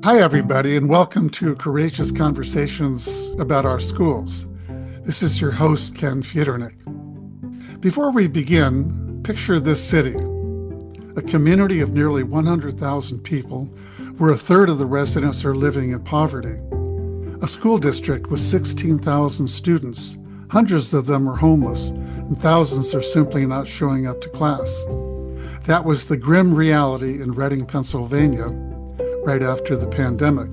Hi, everybody, and welcome to Courageous Conversations about Our Schools. This is your host, Ken Feudernick. Before we begin, picture this city, a community of nearly 100,000 people, where a third of the residents are living in poverty. A school district with 16,000 students, hundreds of them are homeless, and thousands are simply not showing up to class. That was the grim reality in Reading, Pennsylvania, right after the pandemic.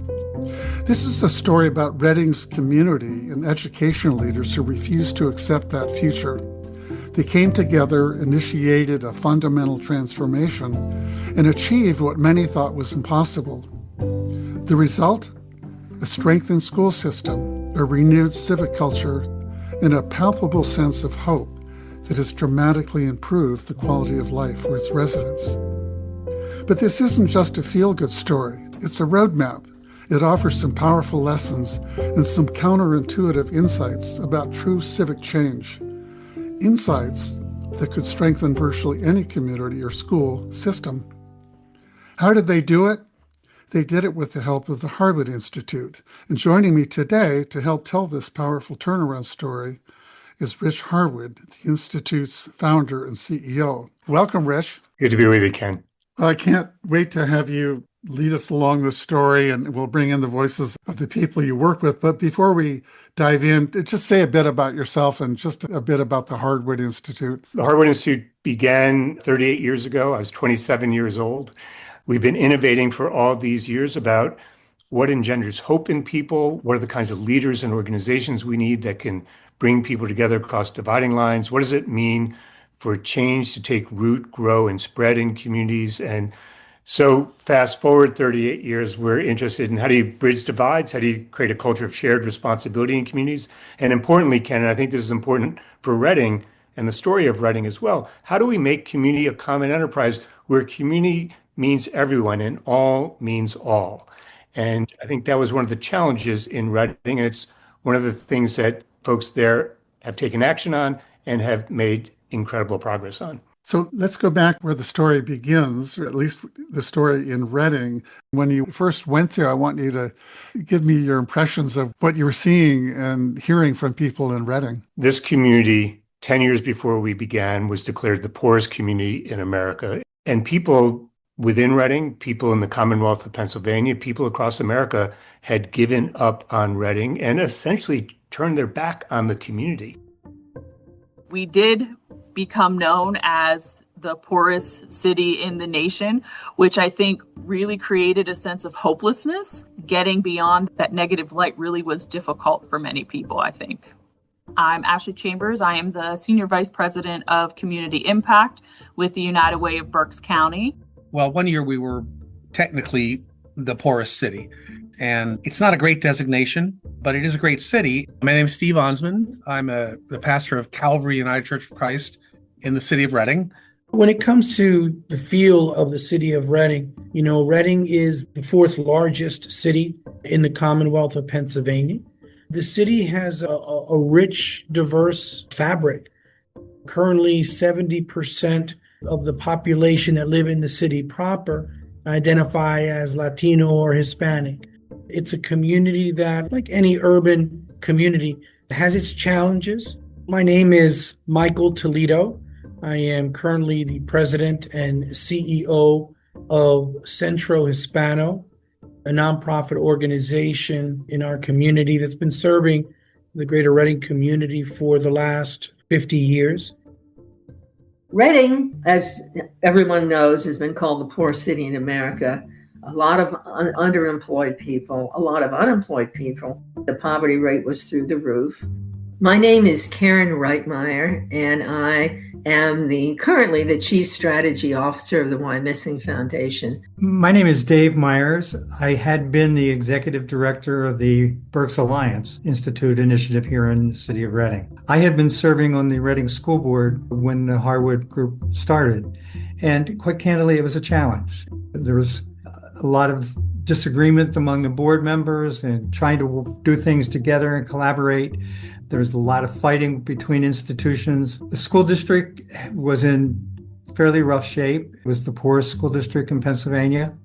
This is a story about Reading's community and educational leaders who refused to accept that future. They came together, initiated a fundamental transformation, and achieved what many thought was impossible. The result? A strengthened school system, a renewed civic culture, and a palpable sense of hope that has dramatically improved the quality of life for its residents. But this isn't just a feel-good story. It's a roadmap. It offers some powerful lessons and some counterintuitive insights about true civic change. Insights that could strengthen virtually any community or school system. How did they do it? They did it with the help of the Harwood Institute. And joining me today to help tell this powerful turnaround story is Rich Harwood, the Institute's founder and CEO. Welcome, Rich. Good to be with you, Ken. Well, I can't wait to have you lead us along this story, and we'll bring in the voices of the people you work with. But before we dive in, just say a bit about yourself and just a bit about the Harwood Institute. The Harwood Institute began 38 years ago. I was 27 years old. We've been innovating for all these years about what engenders hope in people, what are the kinds of leaders and organizations we need that can bring people together across dividing lines, what does it mean for change to take root, grow, and spread in communities. And so fast forward 38 years, we're interested in how do you bridge divides? How do you create a culture of shared responsibility in communities? And importantly, Ken, and I think this is important for Reading and the story of Reading as well, how do we make community a common enterprise where community means everyone and all means all? And I think that was one of the challenges in Reading. And it's one of the things that folks there have taken action on and have made incredible progress on. So let's go back where the story begins, or at least the story in Reading. When you first went there, I want you to give me your impressions of what you were seeing and hearing from people in Reading. This community, 10 years before we began, was declared the poorest community in America. And people within Reading, people in the Commonwealth of Pennsylvania, people across America had given up on Reading and essentially turned their back on the community. We did become known as the poorest city in the nation, which I think really created a sense of hopelessness. Getting beyond that negative light really was difficult for many people, I think. I'm Ashley Chambers. I am the Senior Vice President of Community Impact with the United Way of Berks County. Well, one year we were technically the poorest city, and it's not a great designation, but it is a great city. My name is Steve Onsman. I'm the pastor of Calvary United Church of Christ in the city of Reading. When it comes to the feel of the city of Reading, Reading is the fourth largest city in the Commonwealth of Pennsylvania. The city has a rich, diverse fabric. Currently, 70% of the population that live in the city proper identify as Latino or Hispanic. It's a community that, like any urban community, has its challenges. My name is Michael Toledo. I am currently the president and CEO of Centro Hispano, a nonprofit organization in our community that's been serving the greater Reading community for the last 50 years. Reading, as everyone knows, has been called the poorest city in America. A lot of underemployed people, a lot of unemployed people. The poverty rate was through the roof. My name is Karen Reitmeyer, and I am currently the Chief Strategy Officer of the Why Missing Foundation. My name is Dave Myers. I had been the Executive Director of the Berks Alliance Institute initiative here in the city of Reading. I had been serving on the Reading School Board when the Harwood group started, and quite candidly, it was a challenge. There was a lot of disagreement among the board members and trying to do things together and collaborate. There's a lot of fighting between institutions. The school district was in fairly rough shape. It was the poorest school district in Pennsylvania.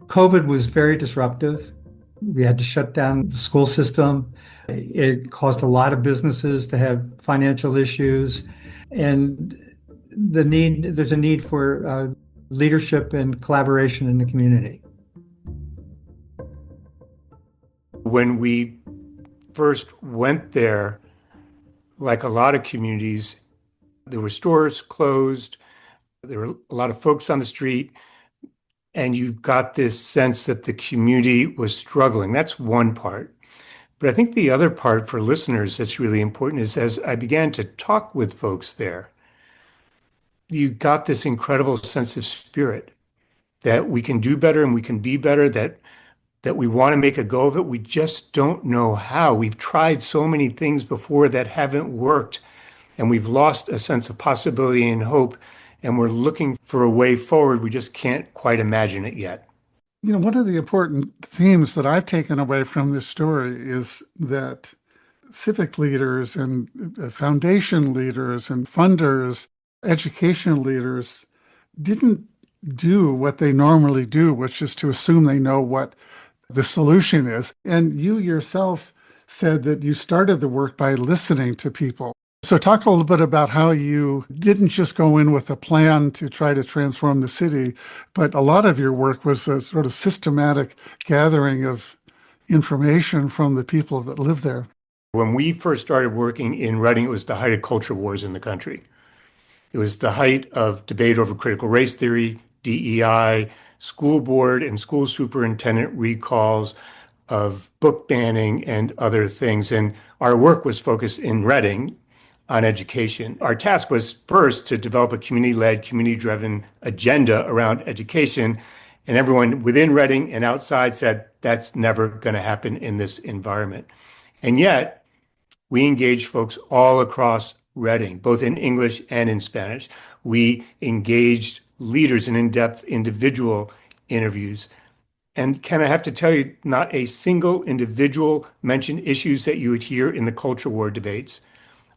COVID was very disruptive. We had to shut down the school system. It caused a lot of businesses to have financial issues. And there's a need for leadership and collaboration in the community. When we first went there, like a lot of communities, there were stores closed, there were a lot of folks on the street, and you've got this sense that the community was struggling. That's one part. But I think the other part for listeners that's really important is as I began to talk with folks there, you got this incredible sense of spirit that we can do better and we can be better, that we want to make a go of it. We just don't know how. We've tried so many things before that haven't worked, and we've lost a sense of possibility and hope, and we're looking for a way forward. We just can't quite imagine it yet. You know, one of the important themes that I've taken away from this story is that civic leaders and foundation leaders and funders, education leaders didn't do what they normally do, which is to assume they know what the solution is. And you yourself said that you started the work by listening to people. So talk a little bit about how you didn't just go in with a plan to try to transform the city, but a lot of your work was a sort of systematic gathering of information from the people that live there. When we first started working in Reading, it was the height of culture wars in the country. It was the height of debate over critical race theory, DEI, school board and school superintendent recalls, of book banning and other things. And our work was focused in Reading on education. Our task was first to develop a community-led, community-driven agenda around education. And everyone within Reading and outside said, that's never going to happen in this environment. And yet, we engaged folks all across Reading, both in English and in Spanish. We engaged leaders in in-depth individual interviews. And Ken, I have to tell you, not a single individual mentioned issues that you would hear in the culture war debates.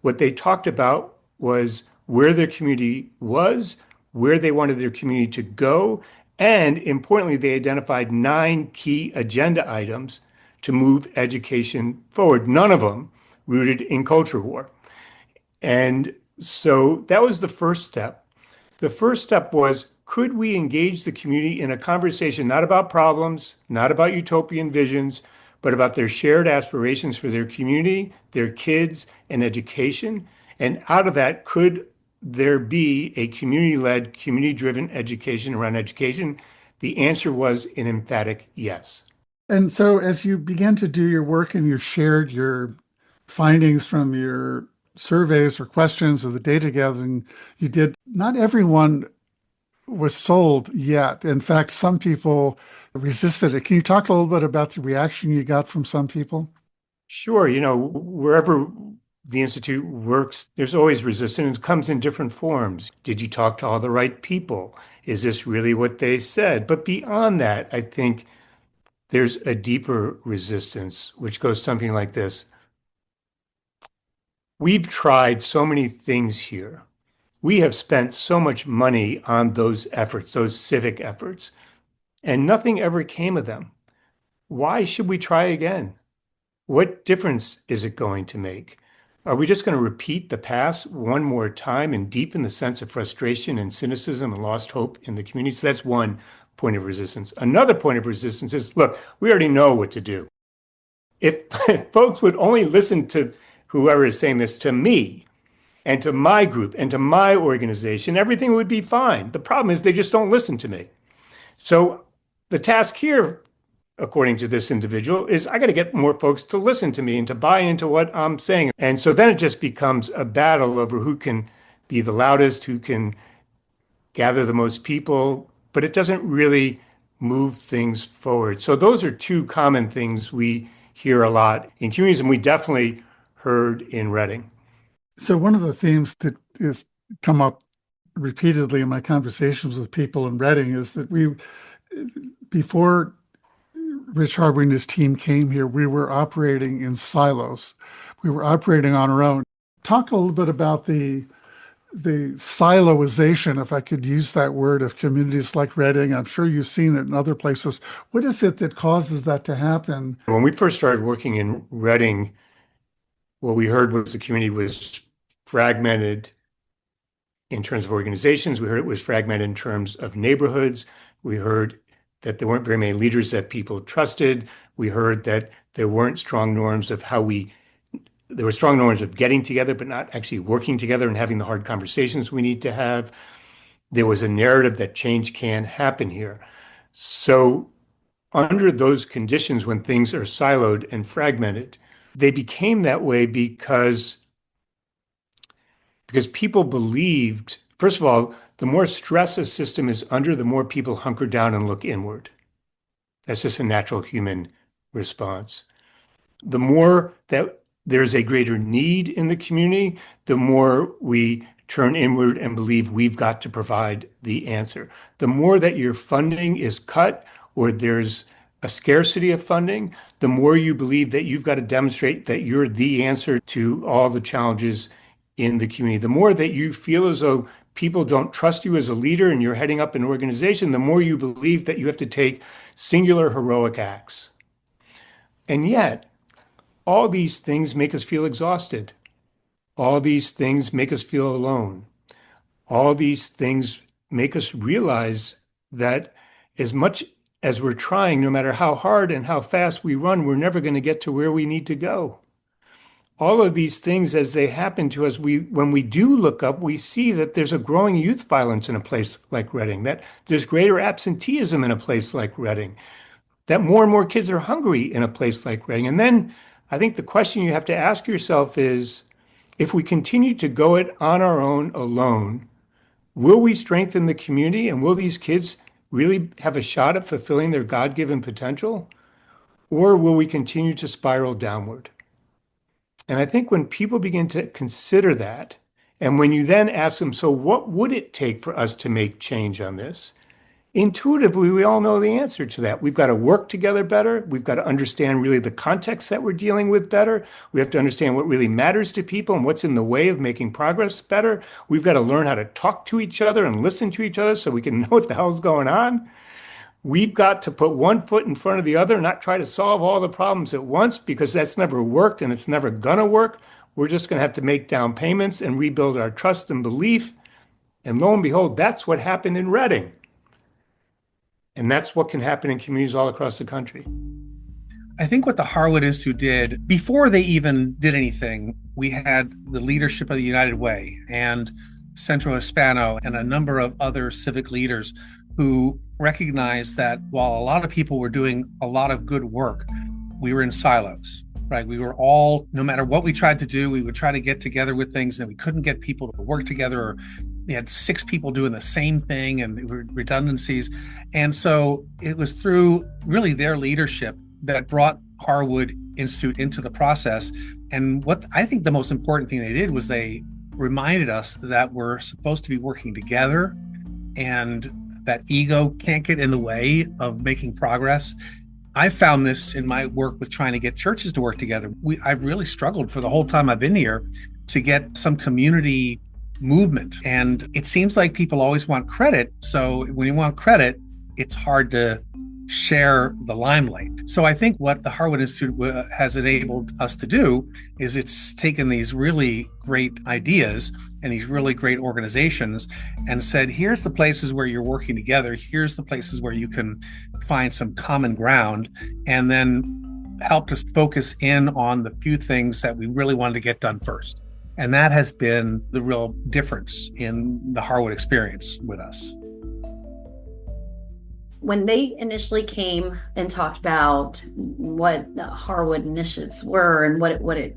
What they talked about was where their community was, where they wanted their community to go, and importantly, they identified 9 key agenda items to move education forward, none of them rooted in culture war. And so that was the first step. The first step was, could we engage the community in a conversation not about problems, not about utopian visions, but about their shared aspirations for their community, their kids, and education? And out of that, could there be a community-led, community-driven education around education? The answer was an emphatic yes. And so as you began to do your work and you shared your findings from your surveys or questions or the data gathering you did, not everyone was sold yet. In fact, some people resisted it. Can you talk a little bit about the reaction you got from some people? Sure. You know, wherever the Institute works, there's always resistance. It comes in different forms. Did you talk to all the right people? Is this really what they said? But beyond that, I think there's a deeper resistance, which goes something like this. We've tried so many things here. We have spent so much money on those efforts, those civic efforts, and nothing ever came of them. Why should we try again? What difference is it going to make? Are we just going to repeat the past one more time and deepen the sense of frustration and cynicism and lost hope in the community? So that's one point of resistance. Another point of resistance is, look, we already know what to do. If folks would only listen to whoever is saying this, to me, and to my group and to my organization, everything would be fine. The problem is they just don't listen to me. So the task here, according to this individual, is I got to get more folks to listen to me and to buy into what I'm saying. And so then it just becomes a battle over who can be the loudest, who can gather the most people, but it doesn't really move things forward. So those are 2 common things we hear a lot in communities, and we definitely heard in Reading. So one of the themes that has come up repeatedly in my conversations with people in Reading is that before Rich Harwood and his team came here, we were operating in silos. We were operating on our own. Talk a little bit about the the siloization, if I could use that word, of communities like Reading. I'm sure you've seen it in other places. What is it that causes that to happen? When we first started working in Reading, what we heard was the community was fragmented in terms of organizations. We heard it was fragmented in terms of neighborhoods. We heard that there weren't very many leaders that people trusted. We heard that there weren't strong norms of there were strong norms of getting together, but not actually working together and having the hard conversations we need to have. There was a narrative that change can happen here. So under those conditions, when things are siloed and fragmented, they became that way because people believed, first of all, the more stress a system is under, the more people hunker down and look inward. That's just a natural human response. The more that there's a greater need in the community, the more we turn inward and believe we've got to provide the answer. The more that your funding is cut or there's a scarcity of funding, the more you believe that you've got to demonstrate that you're the answer to all the challenges in the community. The more that you feel as though people don't trust you as a leader and you're heading up an organization, the more you believe that you have to take singular heroic acts. And yet, all these things make us feel exhausted. All these things make us feel alone. All these things make us realize that as much as we're trying, no matter how hard and how fast we run, we're never going to get to where we need to go. All of these things, as they happen to us, when we do look up, we see that there's a growing youth violence in a place like Reading, that there's greater absenteeism in a place like Reading, that more and more kids are hungry in a place like Reading. And then I think the question you have to ask yourself is, if we continue to go it on our own alone, will we strengthen the community and will these kids really have a shot at fulfilling their God-given potential? Or will we continue to spiral downward? And I think when people begin to consider that, and when you then ask them, so what would it take for us to make change on this? Intuitively, we all know the answer to that. We've got to work together better. We've got to understand really the context that we're dealing with better. We have to understand what really matters to people and what's in the way of making progress better. We've got to learn how to talk to each other and listen to each other so we can know what the hell's going on. We've got to put one foot in front of the other, not try to solve all the problems at once, because that's never worked and it's never going to work. We're just going to have to make down payments and rebuild our trust and belief. And lo and behold, that's what happened in Reading. And that's what can happen in communities all across the country. I think what the Harwood Institute did, before they even did anything, we had the leadership of the United Way and Centro Hispano and a number of other civic leaders who recognized that while a lot of people were doing a lot of good work, we were in silos, right? We were all, no matter what we tried to do, we would try to get together with things and we couldn't get people to work together, or we had 6 people doing the same thing and there were redundancies. And so it was through really their leadership that brought Harwood Institute into the process. And what I think the most important thing they did was they reminded us that we're supposed to be working together and that ego can't get in the way of making progress. I found this in my work with trying to get churches to work together. I've really struggled for the whole time I've been here to get some community movement. And it seems like people always want credit. So when you want credit, it's hard to share the limelight. So I think what the Harwood Institute has enabled us to do is it's taken these really great ideas and these really great organizations and said, here's the places where you're working together. Here's the places where you can find some common ground, and then helped us focus in on the few things that we really wanted to get done first. And that has been the real difference in the Harwood experience with us. When they initially came and talked about what the Harwood initiatives were and what it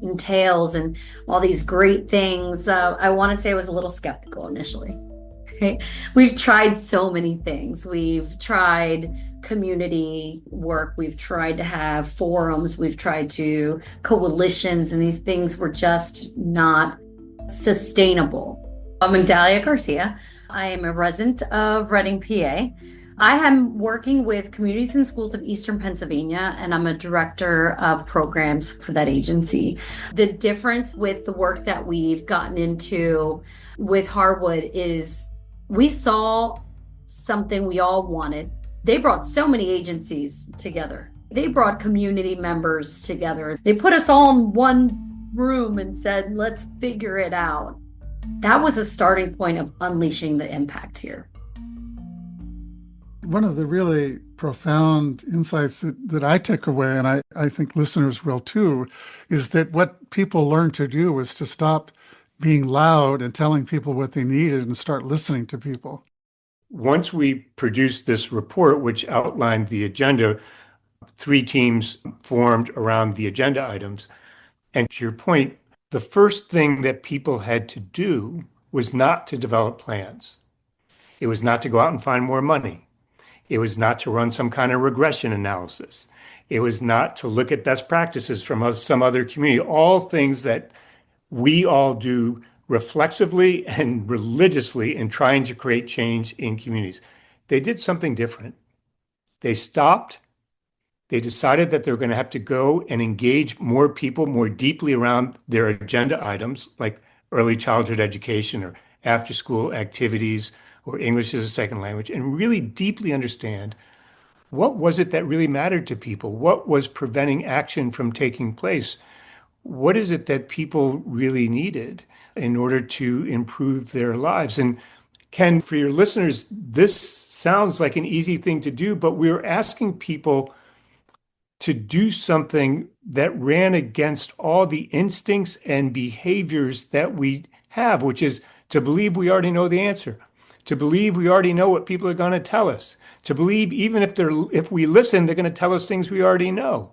entails and all these great things, I want to say I was a little skeptical initially. Okay? We've tried so many things. We've tried community work. We've tried to have forums. We've tried to coalitions, and these things were just not sustainable. I'm Dalia Garcia. I am a resident of Reading, PA. I am working with Communities and Schools of Eastern Pennsylvania, and I'm a director of programs for that agency. The difference with the work that we've gotten into with Harwood is we saw something we all wanted. They brought so many agencies together. They brought community members together. They put us all in one room and said, let's figure it out. That was a starting point of unleashing the impact here. One of the really profound insights that I took away, and I think listeners will too, is that what people learned to do was to stop being loud and telling people what they needed and start listening to people. Once we produced this report, which outlined the agenda, 3 teams formed around the agenda items. And to your point, the first thing that people had to do was not to develop plans. It was not to go out and find more money. It was not to run some kind of regression analysis. It was not to look at best practices from some other community, all things that we all do reflexively and religiously in trying to create change in communities. They did something different. They stopped. They decided that they're going to have to go and engage more people more deeply around their agenda items like early childhood education or after school activities or English as a second language, and really deeply understand what was it that really mattered to people? What was preventing action from taking place? What is it that people really needed in order to improve their lives? And Ken, for your listeners, this sounds like an easy thing to do, but we're asking people to do something that ran against all the instincts and behaviors that we have, which is to believe we already know the answer, to believe we already know what people are going to tell us, to believe even if we listen, they're going to tell us things we already know.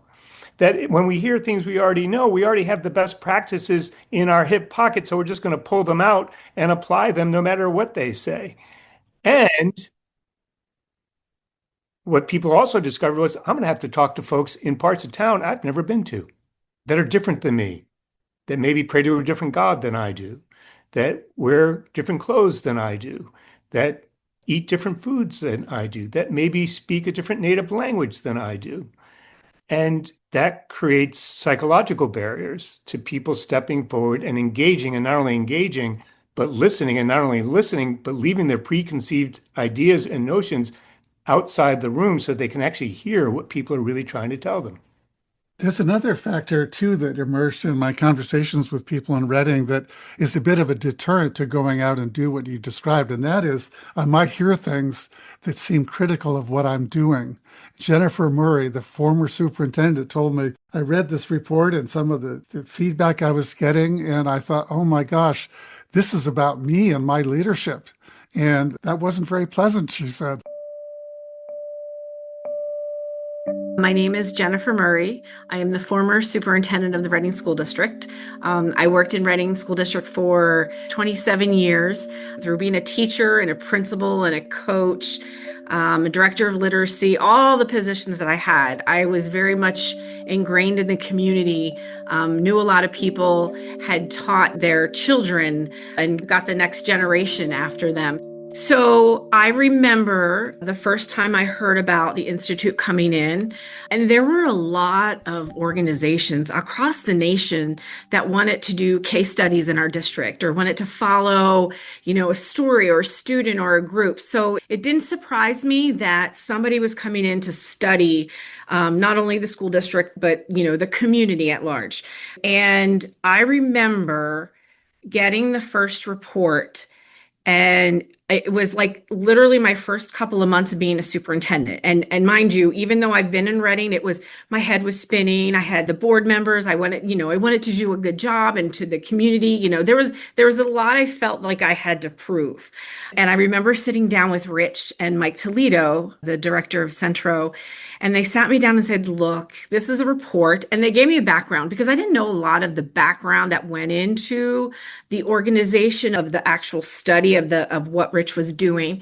That when we hear things we already know, we already have the best practices in our hip pocket, so we're just going to pull them out and apply them no matter what they say. And what people also discovered was, I'm going to have to talk to folks in parts of town I've never been to that are different than me, that maybe pray to a different God than I do, that wear different clothes than I do, that eat different foods than I do, that maybe speak a different native language than I do. And that creates psychological barriers to people stepping forward and engaging, and not only engaging, but listening, and not only listening, but leaving their preconceived ideas and notions outside the room so they can actually hear what people are really trying to tell them. There's another factor, too, that emerged in my conversations with people in Reading that is a bit of a deterrent to going out and do what you described, and that is I might hear things that seem critical of what I'm doing. Jennifer Murray, the former superintendent, told me, I read this report and some of the feedback I was getting, and I thought, oh my gosh, this is about me and my leadership. And that wasn't very pleasant, she said. My name is Jennifer Murray. I am the former superintendent of the Reading School District. I worked in Reading School District for 27 years through being a teacher and a principal and a coach, a director of literacy, all the positions that I had. I was very much ingrained in the community, knew a lot of people, had taught their children and got the next generation after them. So I remember the first time I heard about the Institute coming in, and there were a lot of organizations across the nation that wanted to do case studies in our district or wanted to follow, a story or a student or a group. So it didn't surprise me that somebody was coming in to study not only the school district, but, the community at large. And I remember getting the first report, and it was like literally my first couple of months of being a superintendent. And mind you, even though I've been in Reading, my head was spinning. I had the board members. I wanted to do a good job, and to the community, there was a lot I felt like I had to prove. And I remember sitting down with Rich and Mike Toledo, the director of Centro, and they sat me down and said, look, this is a report. And they gave me a background because I didn't know a lot of the background that went into the organization of the actual study of what Rich was doing.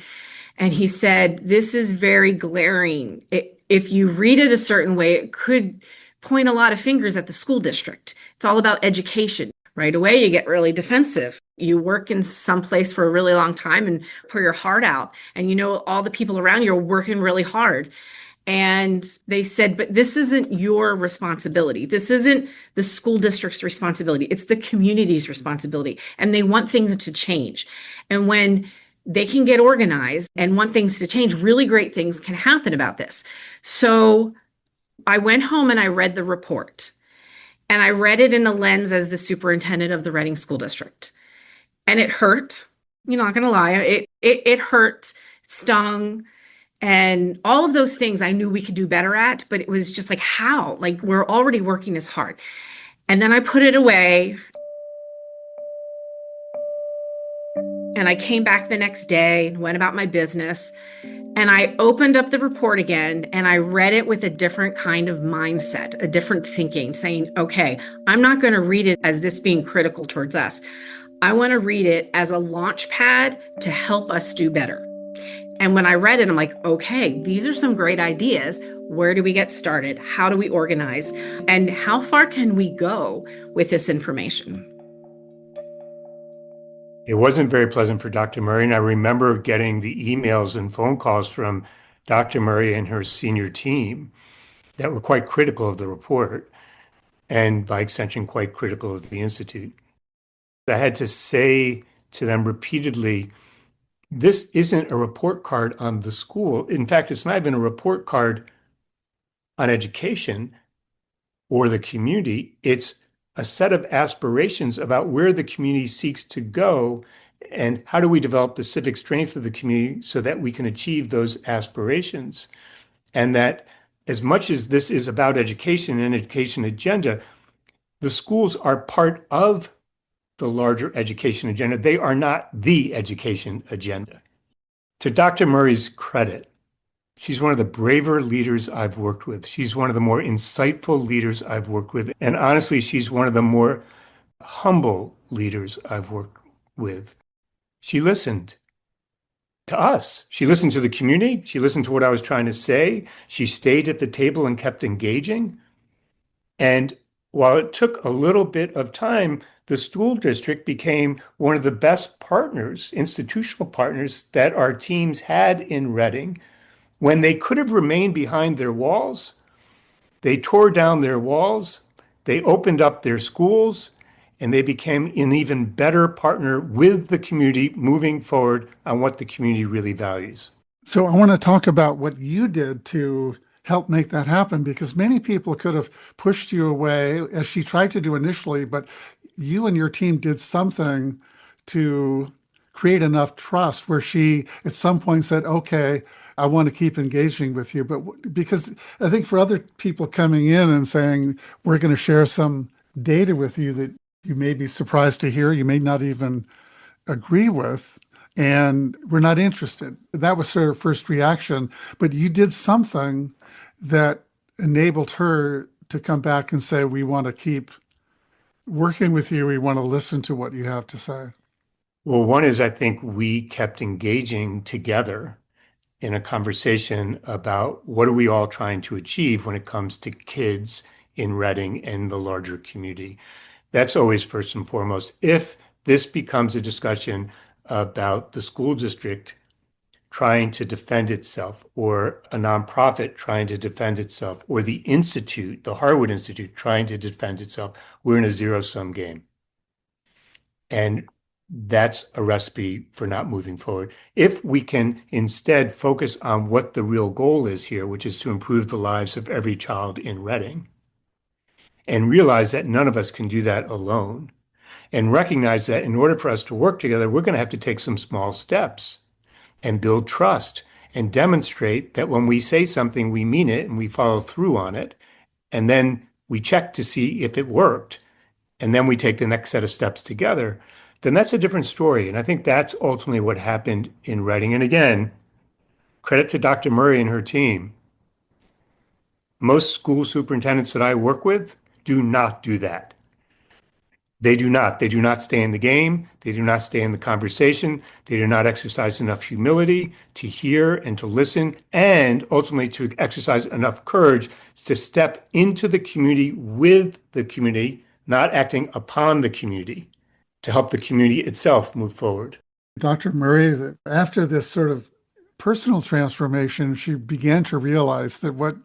And he said, this is very glaring. If you read it a certain way, it could point a lot of fingers at the school district. It's all about education. Right away, you get really defensive. You work in some place for a really long time and pour your heart out. And you know, all the people around you are working really hard. And they said, but this isn't your responsibility. This isn't the school district's responsibility. It's the community's responsibility. And they want things to change. And when they can get organized and want things to change, really great things can happen about this. So I went home and I read the report. And I read it in a lens as the superintendent of the Reading School District. And it hurt. You're not going to lie. It hurt, stung, and all of those things I knew we could do better at. But it was just like, how? Like, we're already working this hard. And then I put it away. And I came back the next day and went about my business. And I opened up the report again and I read it with a different kind of mindset, a different thinking, saying, okay, I'm not going to read it as this being critical towards us. I want to read it as a launch pad to help us do better. And when I read it, I'm like, okay, these are some great ideas. Where do we get started? How do we organize? And how far can we go with this information? It wasn't very pleasant for Dr. Murray, and I remember getting the emails and phone calls from Dr. Murray and her senior team that were quite critical of the report, and by extension, quite critical of the Institute. I had to say to them repeatedly, this isn't a report card on the school. In fact, it's not even a report card on education or the community. It's a set of aspirations about where the community seeks to go and how do we develop the civic strength of the community so that we can achieve those aspirations. And that as much as this is about education and education agenda, the schools are part of the larger education agenda. They are not the education agenda. To Dr. Murray's credit, she's one of the braver leaders I've worked with. She's one of the more insightful leaders I've worked with. And honestly, she's one of the more humble leaders I've worked with. She listened to us. She listened to the community. She listened to what I was trying to say. She stayed at the table and kept engaging. And while it took a little bit of time, the school district became one of the best partners, institutional partners that our teams had in Reading. When they could have remained behind their walls, they tore down their walls, they opened up their schools, and they became an even better partner with the community moving forward on what the community really values. So I want to talk about what you did to help make that happen, because many people could have pushed you away, as she tried to do initially, but you and your team did something to create enough trust where she at some point said, okay, I want to keep engaging with you. But because I think for other people coming in and saying, we're going to share some data with you that you may be surprised to hear, you may not even agree with, and we're not interested. That was her first reaction. But you did something that enabled her to come back and say, we want to keep working with you. We want to listen to what you have to say. Well, one is I think we kept engaging together in a conversation about what are we all trying to achieve when it comes to kids in Reading and the larger community. That's always first and foremost. If this becomes a discussion about the school district trying to defend itself, or a nonprofit trying to defend itself, or the Institute, the Harwood Institute, trying to defend itself, we're in a zero-sum game. And that's a recipe for not moving forward. If we can instead focus on what the real goal is here, which is to improve the lives of every child in Reading, and realize that none of us can do that alone, and recognize that in order for us to work together, we're going to have to take some small steps and build trust and demonstrate that when we say something, we mean it and we follow through on it. And then we check to see if it worked. And then we take the next set of steps together. Then that's a different story. And I think that's ultimately what happened in Reading. And again, credit to Dr. Murray and her team. Most school superintendents that I work with do not do that. They do not. They do not stay in the game. They do not stay in the conversation. They do not exercise enough humility to hear and to listen, and ultimately to exercise enough courage to step into the community with the community, not acting upon the community to help the community itself move forward. Dr. Murray, after this sort of personal transformation, she began to realize that what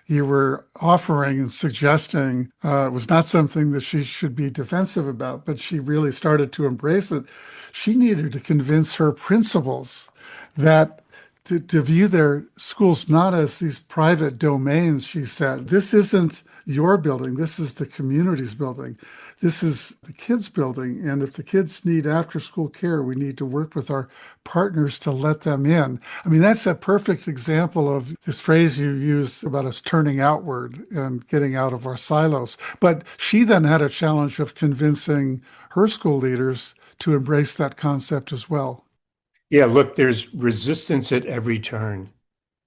you were offering and suggesting was not something that she should be defensive about, but she really started to embrace it. She needed to convince her principals that to view their schools not as these private domains, she said. This isn't your building. This is the community's building. This is the kids' building. And if the kids need after-school care, we need to work with our partners to let them in. I mean, that's a perfect example of this phrase you used about us turning outward and getting out of our silos. But she then had a challenge of convincing her school leaders to embrace that concept as well. Yeah, look, there's resistance at every turn.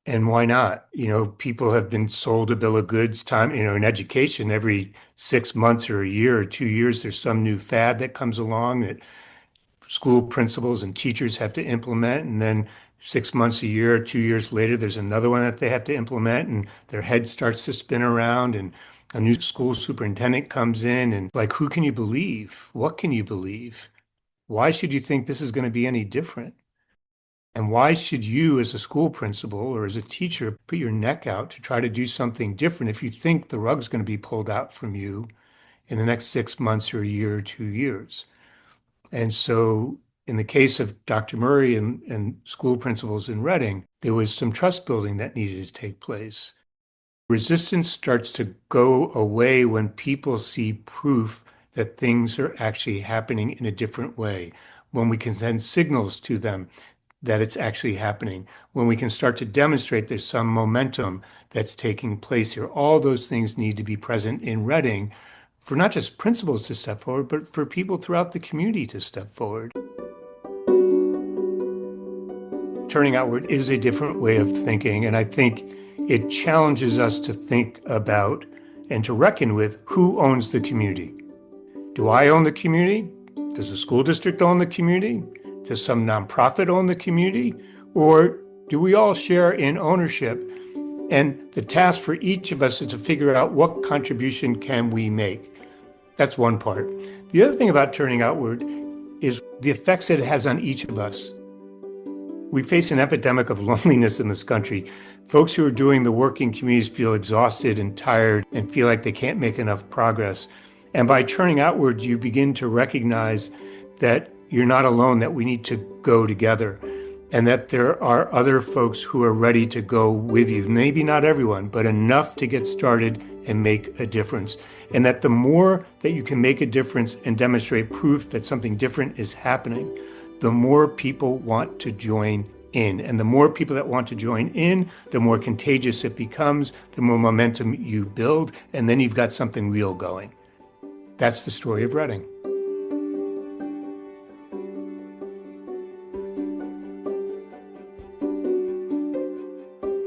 And why not? People have been sold a bill of goods in education, every 6 months or a year or 2 years, there's some new fad that comes along that school principals and teachers have to implement. And then 6 months, a year, 2 years later, there's another one that they have to implement, and their head starts to spin around, and a new school superintendent comes in, and like, who can you believe? What can you believe? Why should you think this is going to be any different? And why should you, as a school principal or as a teacher, put your neck out to try to do something different if you think the rug's going to be pulled out from you in the next 6 months or a year or 2 years? And so in the case of Dr. Murray and school principals in Reading, there was some trust building that needed to take place. Resistance starts to go away when people see proof that things are actually happening in a different way, when we can send signals to them that it's actually happening, when we can start to demonstrate there's some momentum that's taking place here. All those things need to be present in Reading for not just principals to step forward, but for people throughout the community to step forward. Turning outward is a different way of thinking, and I think it challenges us to think about and to reckon with who owns the community. Do I own the community? Does the school district own the community? Does some nonprofit own the community? Or do we all share in ownership? And the task for each of us is to figure out what contribution can we make. That's one part. The other thing about turning outward is the effects that it has on each of us. We face an epidemic of loneliness in this country. Folks who are doing the work in communities feel exhausted and tired and feel like they can't make enough progress. And by turning outward, you begin to recognize that you're not alone, that we need to go together, and that there are other folks who are ready to go with you. Maybe not everyone, but enough to get started and make a difference. And that the more that you can make a difference and demonstrate proof that something different is happening, the more people want to join in. And the more people that want to join in, the more contagious it becomes, the more momentum you build, and then you've got something real going. That's the story of Reading.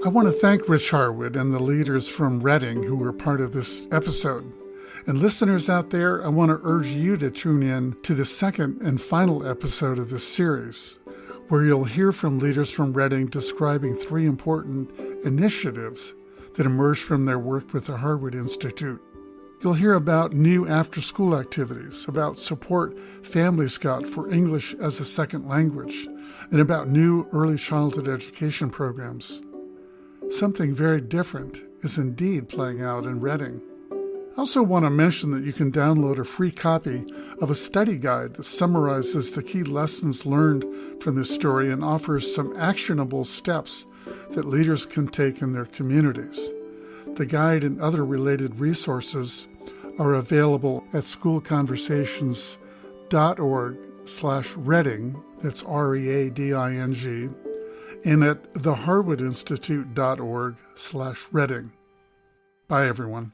I want to thank Rich Harwood and the leaders from Reading who were part of this episode. And listeners out there, I want to urge you to tune in to the second and final episode of this series, where you'll hear from leaders from Reading describing 3 important initiatives that emerged from their work with the Harwood Institute. You'll hear about new after-school activities, about support Family Scout for English as a second language, and about new early childhood education programs. Something very different is indeed playing out in Reading. I also want to mention that you can download a free copy of a study guide that summarizes the key lessons learned from this story and offers some actionable steps that leaders can take in their communities. The guide and other related resources are available at schoolconversations.org/Reading, that's READING, and at theharwoodinstitute.org/Reading. Bye, everyone.